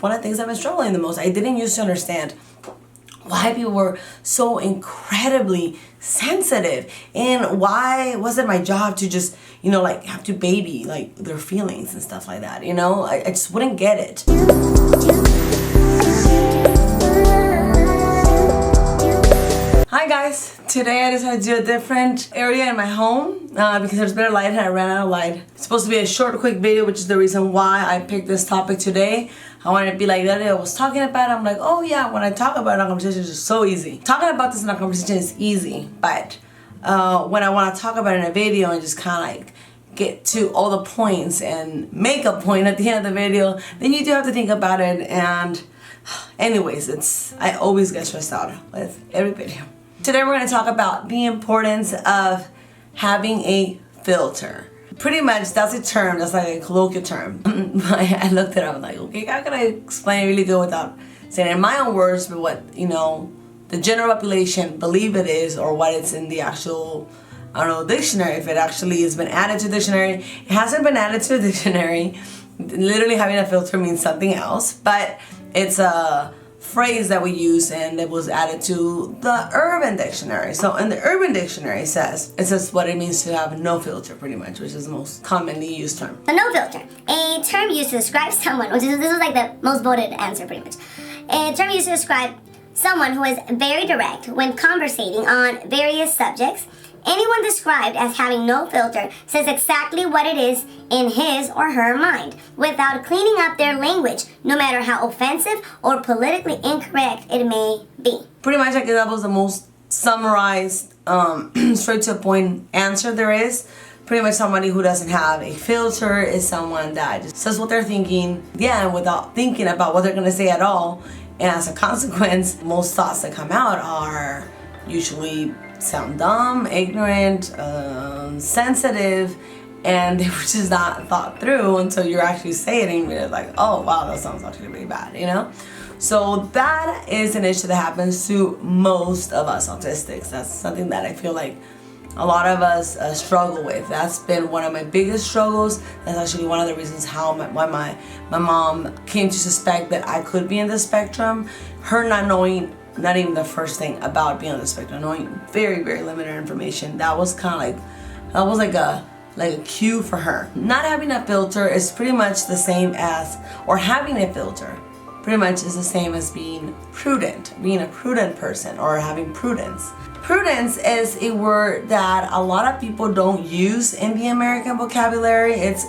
one of the things I've been struggling the most. I didn't used to understand why people were so incredibly sensitive, and why was it my job to just, you know, like have to baby like their feelings and stuff like that, you know? I just wouldn't get it. Hi guys, today I decided to do a different area in my home because there's better light and I ran out of light. It's supposed to be a short, quick video, which is the reason why I picked this topic today. I wanted to be like that. I was talking about it. I'm like, oh yeah, when I talk about it in a conversation, it's just so easy. Talking about this in a conversation is easy, but when I want to talk about it in a video and just kind of like get to all the points and make a point at the end of the video, then you do have to think about it. And anyways, I always get stressed out with every video. Today we're going to talk about the importance of having a filter. Pretty much that's a term, that's like a colloquial term. I looked it up, I'm like, okay, how can I explain it really good without saying it in my own words, but what, you know, the general population believe it is, or what it's in the actual, I don't know, dictionary, if it actually has been added to the dictionary. It hasn't been added to the dictionary. Literally having a filter means something else, but it's a phrase that we use, and it was added to the Urban Dictionary. So in the Urban Dictionary it says what it means to have no filter, pretty much, which is the most commonly used term. A no filter, a term used to describe someone, this is like the most voted answer pretty much. A term used to describe someone who is very direct when conversating on various subjects. Anyone described as having no filter says exactly what it is in his or her mind, without cleaning up their language, no matter how offensive or politically incorrect it may be. Pretty much, I guess that was the most summarized, straight to the point answer there is. Pretty much somebody who doesn't have a filter is someone that just says what they're thinking, yeah, without thinking about what they're going to say at all. And as a consequence, most thoughts that come out are usually sound dumb, ignorant, sensitive, and they were just not thought through until you're actually saying it and you're like, oh wow, that sounds actually really bad, you know? So that is an issue that happens to most of us autistics. That's something that I feel like a lot of us struggle with. That's been one of my biggest struggles. That's actually one of the reasons why my mom came to suspect that I could be in the spectrum. Her not knowing not even the first thing about being on the spectrum, knowing very, very limited information. That was kind of like a cue for her. Not having a filter is pretty much the same as, or having a filter pretty much is the same as being prudent, being a prudent person, or having prudence. Prudence is a word that a lot of people don't use in the American vocabulary. It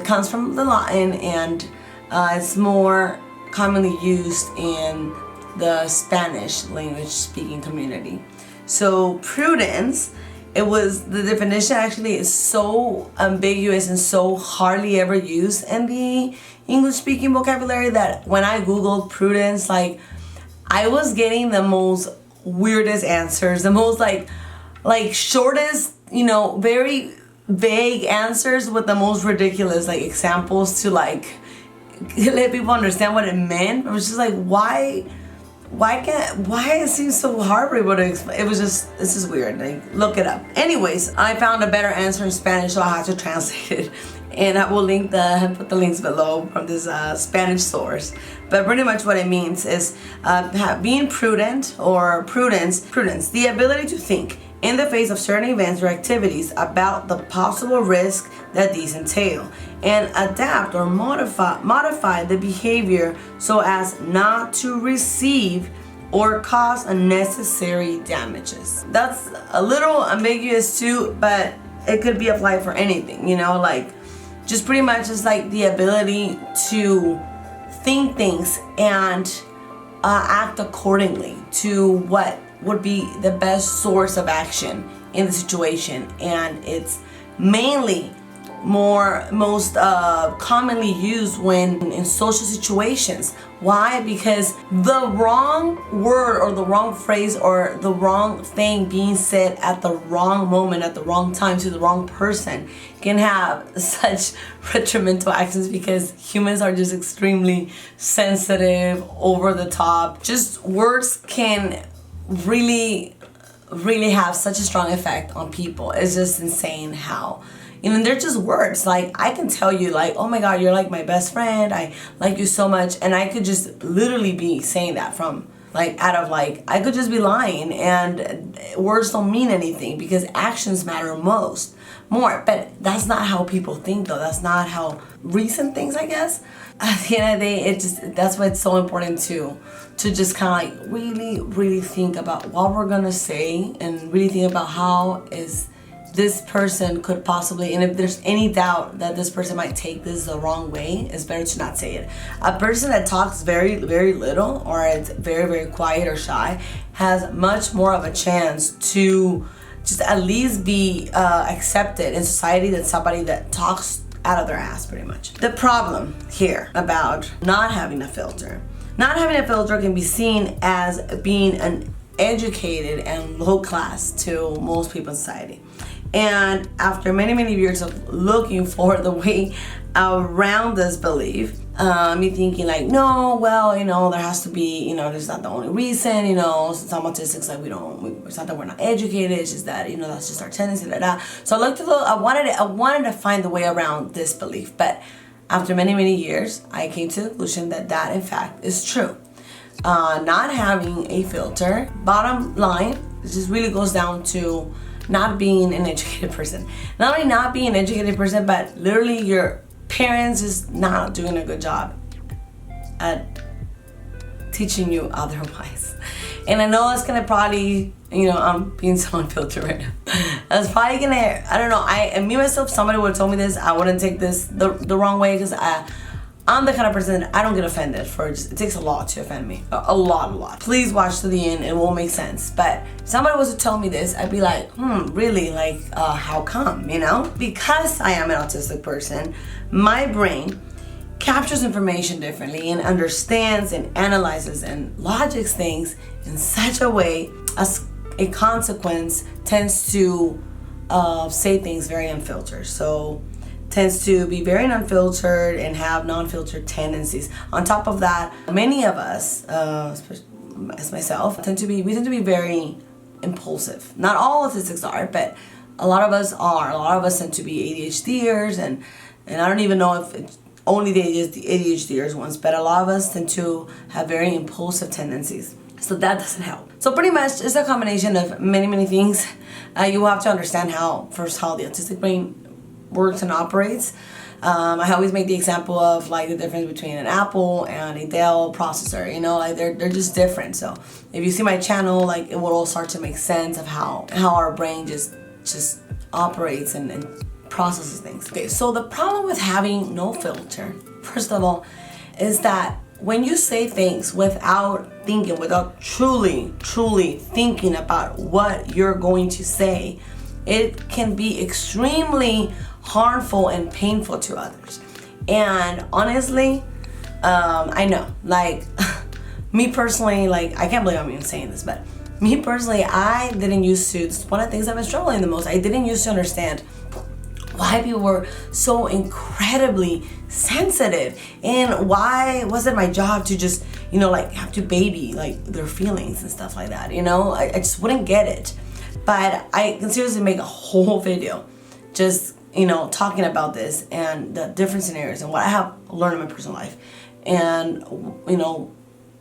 comes from the Latin, and it's more commonly used in the Spanish language speaking community. So prudence, the definition actually is so ambiguous and so hardly ever used in the English speaking vocabulary that when I googled prudence, like I was getting the most weirdest answers, the most like shortest, you know, very vague answers with the most ridiculous like examples to like let people understand what it meant. I was just like, why it seems so hard for people to explain. This is weird. Like, look it up. Anyways, I found a better answer in Spanish, so I had to translate it. And I will put the links below from this Spanish source. But pretty much what it means is being prudent, or prudence, the ability to think in the face of certain events or activities about the possible risk that these entail, and adapt or modify the behavior so as not to receive or cause unnecessary damages. That's a little ambiguous too, but it could be applied for anything, you know, like just pretty much is like the ability to think things and act accordingly to what would be the best source of action in the situation. And it's mainly most commonly used when in social situations. Why? Because the wrong word or the wrong phrase or the wrong thing being said at the wrong moment, at the wrong time, to the wrong person can have such detrimental actions, because humans are just extremely sensitive, over the top. Just words can really have such a strong effect on people. It's just insane how And they're just words. Like, I can tell you, like, oh my God, you're like my best friend. I like you so much. And I could just literally be saying that from, like, out of, like, I could just be lying. And words don't mean anything because actions matter more. But that's not how people think, though. That's not how recent things, I guess. At the end of the day, that's why it's so important to just kind of like really think about what we're gonna say and really think about how is this person could possibly, and if there's any doubt that this person might take this the wrong way, it's better to not say it. A person that talks very little or is very quiet or shy has much more of a chance to just at least be accepted in society than somebody that talks out of their ass, pretty much. The problem here about not having a filter can be seen as being an educated and low class to most people in society. And after many years of looking for the way around this belief, me thinking like, no, well, there has to be, there's not the only reason, some autistics, like it's not that we're not educated, it's just that, that's just our tendency, So I wanted to find the way around this belief, but after many years, I came to the conclusion that in fact is true. Not having a filter, bottom line, it just really goes down to not being an educated person. Not only not being an educated person, but literally your parents is not doing a good job at teaching you otherwise. And I know it's gonna probably, I'm being so unfiltered right now. That's probably gonna, I don't know, and me myself, somebody would have told me this, I wouldn't take this the wrong way, because I'm the kind of person that I don't get offended it takes a lot to offend me. A lot. Please watch to the end, it won't make sense. But if somebody was to tell me this, I'd be like, really? Like, how come, Because I am an autistic person, my brain captures information differently and understands and analyzes and logics things in such a way as a consequence tends to say things very unfiltered. So tends to be very unfiltered and have non-filtered tendencies. On top of that, many of us, as myself, tend to be very impulsive. Not all autistics are, but a lot of us are. A lot of us tend to be ADHDers, and I don't even know if it's only the ADHDers ones, but a lot of us tend to have very impulsive tendencies. So that doesn't help. So pretty much it's a combination of many things. You have to understand how the autistic brain works and operates. I always make the example of like the difference between an Apple and a Dell processor. Like they're just different. So if you see my channel, like it will all start to make sense of how our brain just operates and processes things. Okay, so the problem with having no filter, first of all, is that when you say things without thinking, without truly thinking about what you're going to say, it can be extremely harmful and painful to others. And honestly, I know, like, me personally, like, I can't believe I'm even saying this, but me personally, I didn't used to, it's one of the things I've been struggling the most, I didn't used to understand why people were so incredibly sensitive, and why was it my job to just, like, have to baby, like, their feelings and stuff like that, I just wouldn't get it. But I can seriously make a whole video just, talking about this and the different scenarios and what I have learned in my personal life and,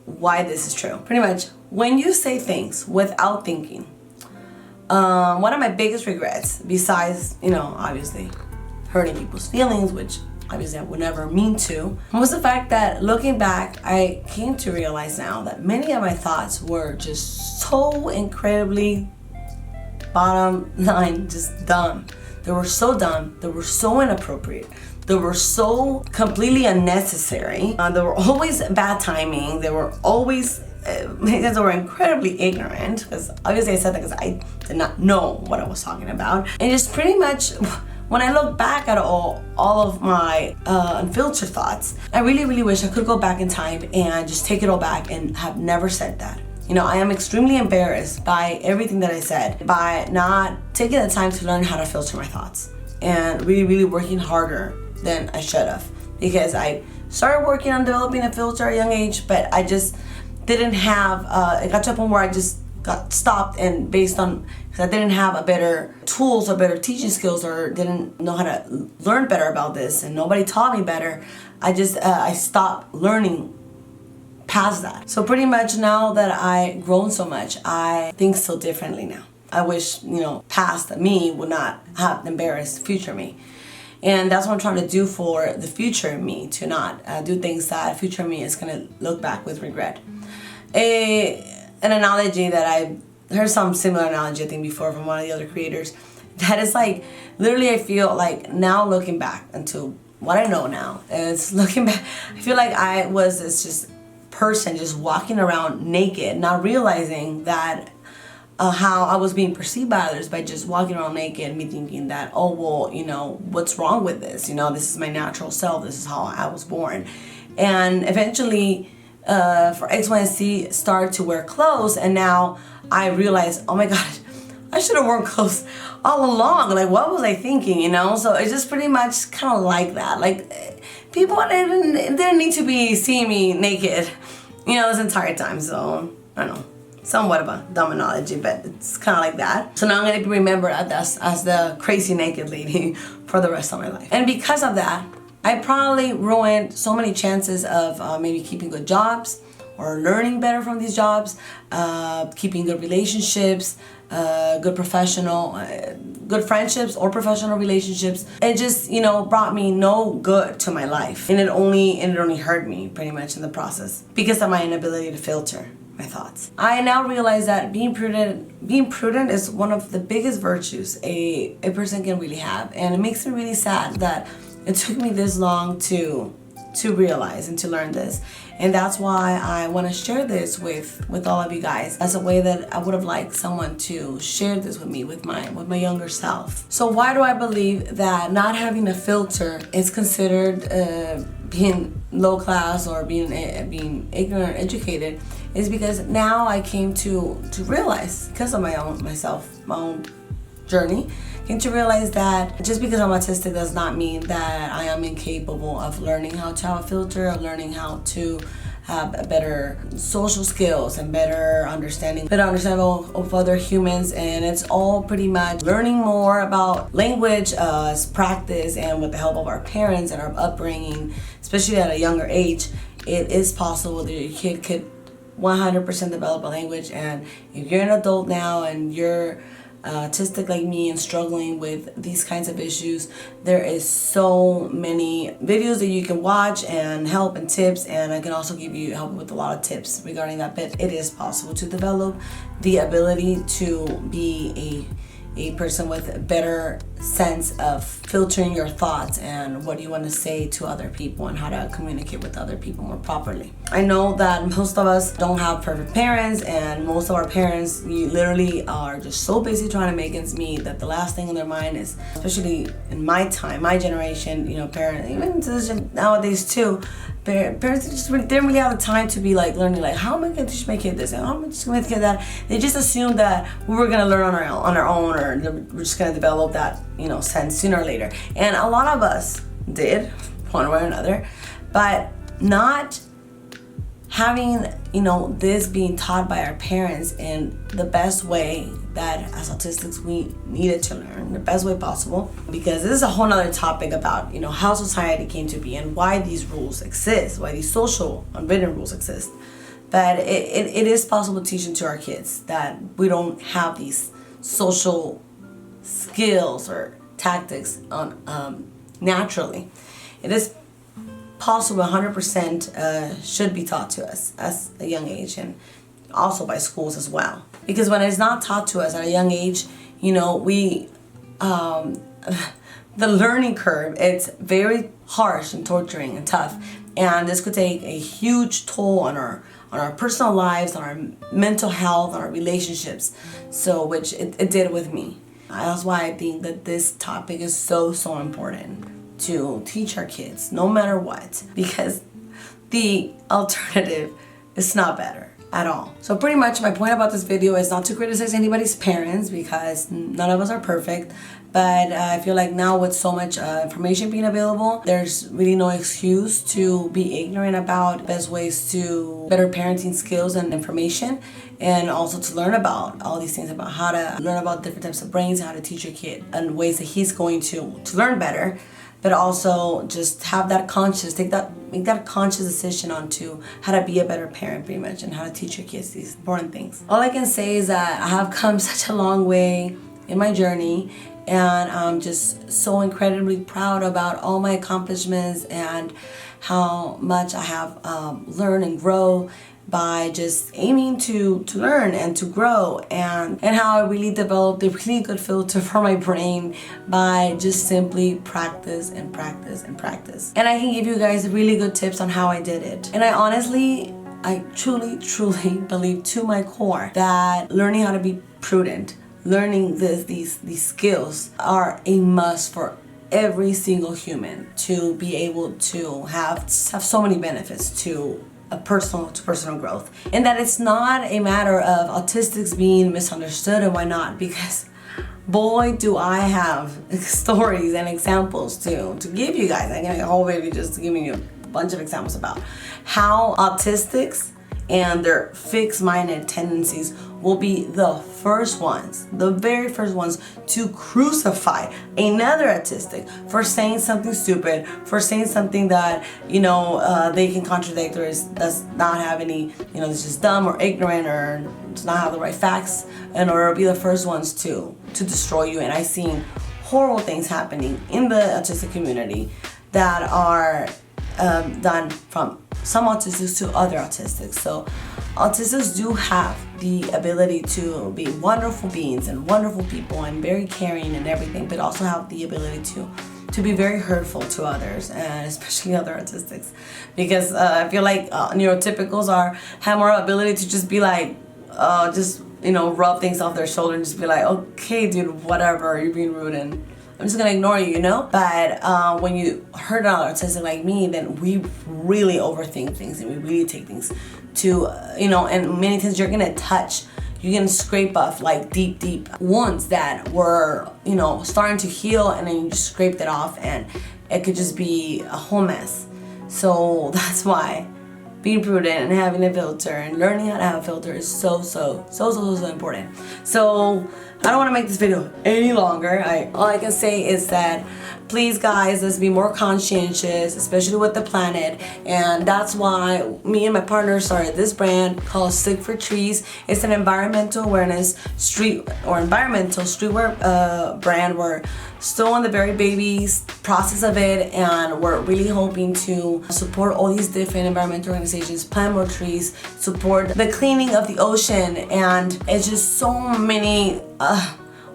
why this is true. Pretty much, when you say things without thinking, one of my biggest regrets, besides, obviously hurting people's feelings, which obviously I would never mean to, was the fact that looking back, I came to realize now that many of my thoughts were just so incredibly, bottom line, just dumb. They were so dumb, they were so inappropriate, they were so completely unnecessary, they were always bad timing, they were always, because they were incredibly ignorant, because obviously I said that because I did not know what I was talking about. And just pretty much, when I look back at all of my unfiltered thoughts, I really wish I could go back in time and just take it all back and have never said that. I am extremely embarrassed by everything that I said, by not taking the time to learn how to filter my thoughts and really working harder than I should have, because I started working on developing a filter at a young age, but I just didn't have, it got to a point where I just got stopped, and based on, because I didn't have a better tools or better teaching skills, or didn't know how to learn better about this, and nobody taught me better, I stopped learning past that. So pretty much now that I've grown so much, I think so differently now. I wish, past me would not have embarrassed future me. And that's what I'm trying to do for the future me, to not do things that future me is going to look back with regret. An analogy that I heard, some similar analogy I think before from one of the other creators, that is like, literally I feel like now looking back into what I know now, is looking back, I feel like I was this just person just walking around naked, not realizing that how I was being perceived by others by just walking around naked, and me thinking that, oh, well, what's wrong with this? This is my natural self. This is how I was born. And eventually, for X, Y, and Z, started to wear clothes, and now I realized, oh my God, I should have worn clothes all along. Like, what was I thinking, So it's just pretty much kind of like that. Like, people didn't need to be seeing me naked, this entire time. So, I don't know. Somewhat of a dumb analogy, but it's kind of like that. So now I'm going to be remembered as the crazy naked lady for the rest of my life. And because of that, I probably ruined so many chances of maybe keeping good jobs, or learning better from these jobs, keeping good relationships, good friendships or professional relationships. It just, brought me no good to my life. And it only hurt me pretty much in the process because of my inability to filter my thoughts. I now realize that being prudent is one of the biggest virtues a person can really have. And it makes me really sad that it took me this long to realize and to learn this. And that's why I want to share this with all of you guys, as a way that I would have liked someone to share this with me, with my younger self. So why do I believe that not having a filter is considered being low class or being ignorant or educated? Is because now I came to realize, because of my own journey, came to realize that just because I'm autistic does not mean that I am incapable of learning how to have a filter, of learning how to have a better social skills and better understanding of other humans. And it's all pretty much learning more about language, practice, and with the help of our parents and our upbringing, especially at a younger age, it is possible that your kid could 100% develop a language. And if you're an adult now and you're autistic like me and struggling with these kinds of issues, there is so many videos that you can watch and help and tips, and I can also give you help with a lot of tips regarding that. But it is possible to develop the ability to be a person with a better sense of filtering your thoughts and what you want to say to other people and how to communicate with other people more properly. I know that most of us don't have perfect parents, and most of our parents literally are just so busy trying to make ends meet that the last thing on their mind is, especially in my time, my generation, parents, even nowadays too, parents just didn't really have the time to be like learning, like, how am I going to teach my kid this and how am I just going to teach that. They just assumed that we were going to learn on our own, or we're just going to develop that sense sooner or later. And a lot of us did, one way or another, but not having this being taught by our parents in the best way that as autistics we needed to learn, the best way possible. Because this is a whole nother topic about how society came to be and why these rules exist, why these social unwritten rules exist. But it is possible to teach them to our kids that we don't have these social skills or tactics on naturally. It is possible, 100% should be taught to us at a young age, and also by schools as well. Because when it's not taught to us at a young age, we the learning curve, it's very harsh and torturing and tough, and this could take a huge toll on our personal lives, on our mental health, on our relationships. So, which it did with me. That's why I think that this topic is so important to teach our kids, no matter what, because the alternative is not better. at all. So pretty much my point about this video is not to criticize anybody's parents, because none of us are perfect. But I feel like now with so much information being available, there's really no excuse to be ignorant about best ways to better parenting skills and information, and also to learn about all these things, about how to learn about different types of brains, how to teach your kid and ways that he's going to learn better. But also just have that make that conscious decision onto how to be a better parent, pretty much, and how to teach your kids these important things. All I can say is that I have come such a long way in my journey, and I'm just so incredibly proud about all my accomplishments and how much I have learned and grow by just aiming to learn and to grow, and how I really developed a really good filter for my brain by just simply practice and practice and practice. And I can give you guys really good tips on how I did it. And I truly believe to my core that learning how to be prudent, learning these skills are a must for every single human to be able to have so many benefits to personal growth. And that it's not a matter of autistics being misunderstood, and why not, because boy do I have stories and examples to give you guys. I can a whole video just giving you a bunch of examples about how autistics and their fixed-minded tendencies will be the very first ones to crucify another autistic for saying something stupid, for saying something that, they can contradict, or does not have any, it's just dumb or ignorant or does not have the right facts, in order to be the first ones to destroy you. And I've seen horrible things happening in the autistic community that are done from some autistics to other autistics. So autistics do have the ability to be wonderful beings and wonderful people and very caring and everything, but also have the ability to be very hurtful to others, and especially other autistics, because I feel like neurotypicals have more ability to just be like rub things off their shoulder and just be like, okay dude, whatever, you're being rude and I'm just gonna ignore you, But when you hurt another autistic like me, then we really overthink things and we really take things to, and many times you're gonna scrape off like deep wounds that were, starting to heal, and then you just scraped it off and it could just be a whole mess. So that's why being prudent and having a filter and learning how to have a filter is so important. So I don't want to make this video any longer. All I can say is that please guys, let's be more conscientious, especially with the planet. And that's why me and my partner started this brand called Stick for Trees. It's an environmental awareness environmental streetwear brand. We're still in the very baby process of it, and we're really hoping to support all these different environmental organizations, plant more trees, support the cleaning of the ocean, and it's just so many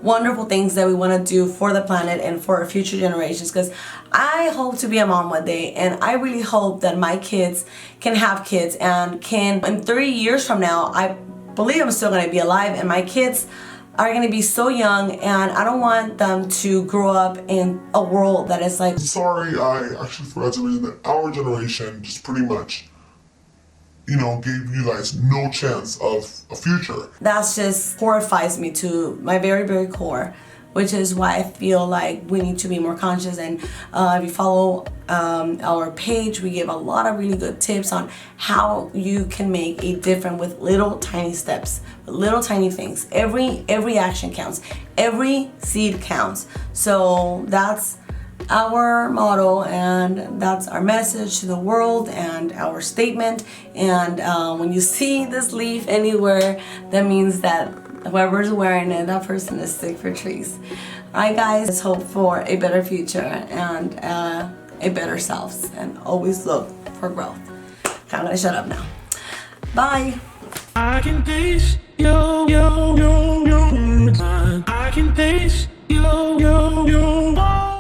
wonderful things that we want to do for the planet and for our future generations, because I hope to be a mom one day, and I really hope that my kids can have kids and can, in 30 years from now, I believe I'm still going to be alive, and my kids are going to be so young, and I don't want them to grow up in a world that is like... Sorry, I actually forgot to mention that our generation just pretty much, gave you guys no chance of a future. That just horrifies me to my very, very core, which is why I feel like we need to be more conscious. And if you follow our page, we give a lot of really good tips on how you can make a difference with little tiny steps, with little tiny things. Every action counts, every seed counts. So that's our motto, and that's our message to the world and our statement. And when you see this leaf anywhere, that means that whoever's wearing it, that person is Stick for Trees. Alright guys, let's hope for a better future and a better selves, and always look for growth. Okay, I'm gonna shut up now. Bye. I can taste yo. I can taste yo.